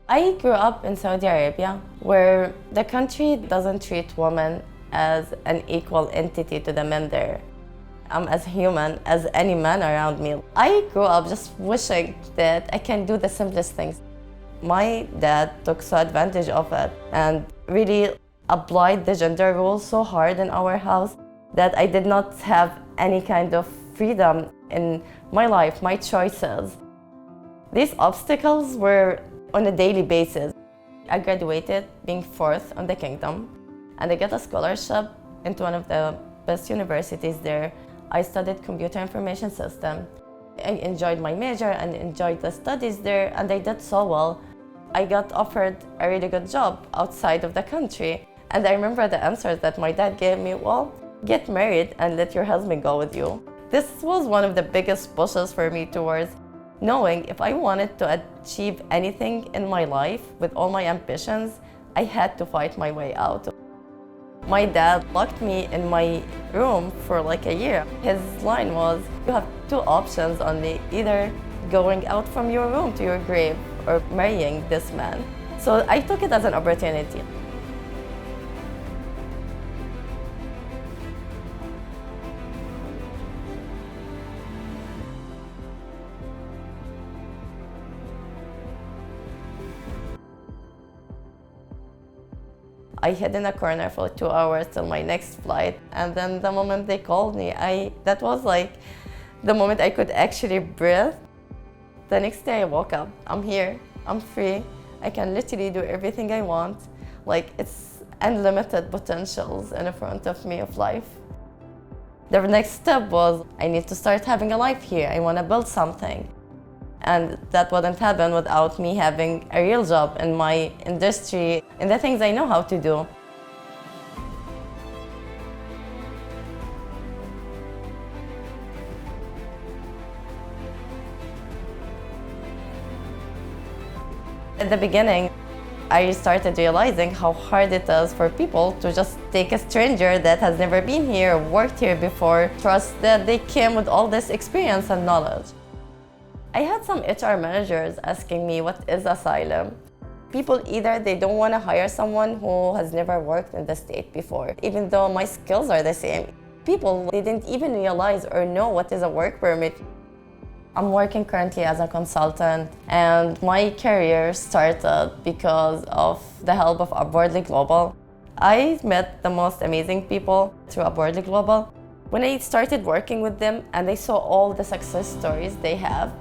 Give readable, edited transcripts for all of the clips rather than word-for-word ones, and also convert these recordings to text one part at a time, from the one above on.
I grew up in Saudi Arabia, where the country doesn't treat women as an equal entity to the men there. I'm as human as any man around me. I grew up just wishing that I can do the simplest things. My dad took so advantage of it and really applied the gender rules so hard in our house that I did not have any kind of freedom in my life, my choices. These obstacles were on a daily basis. I graduated being fourth on the kingdom, and I got a scholarship into one of the best universities there. I studied computer information system. I enjoyed my major and enjoyed the studies there, and I did so well. I got offered a really good job outside of the country, and I remember the answer that my dad gave me, well, get married and let your husband go with you. This was one of the biggest pushes for me towards knowing if I wanted to achieve anything in my life with all my ambitions, I had to fight my way out. My dad locked me in my room for like a year. His line was, you have two options only, either going out from your room to your grave or marrying this man. So I took it as an opportunity. I hid in a corner for 2 hours till my next flight, and then the moment they called me, that was like the moment I could actually breathe. The next day I woke up, I'm here, I'm free, I can literally do everything I want. Like, it's unlimited potentials in front of me of life. The next step was, I need to start having a life here, I want to build something. And that wouldn't happen without me having a real job in my industry, in the things I know how to do. At the beginning, I started realizing how hard it is for people to just take a stranger that has never been here or worked here before, trust that they came with all this experience and knowledge. I had some HR managers asking me what is asylum. People either they don't want to hire someone who has never worked in the state before, even though my skills are the same. People they didn't even realize or know what is a work permit. I'm working currently as a consultant, and my career started because of the help of Upwardly Global. I met the most amazing people through Upwardly Global. When I started working with them and I saw all the success stories they have,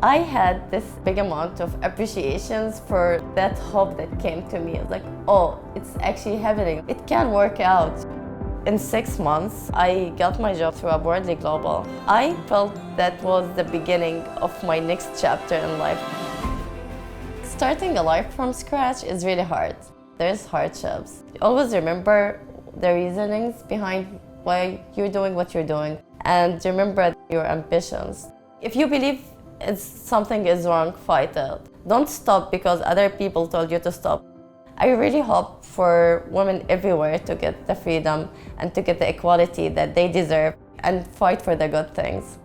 I had this big amount of appreciations for that hope that came to me. It's like, oh, it's actually happening. It can work out. In 6 months, I got my job through Upwardly Global. I felt that was the beginning of my next chapter in life. Starting a life from scratch is really hard. There's hardships. Always remember the reasonings behind why you're doing what you're doing, and remember your ambitions. If you believe something is wrong, fight it. Don't stop because other people told you to stop. I really hope for women everywhere to get the freedom and to get the equality that they deserve and fight for the good things.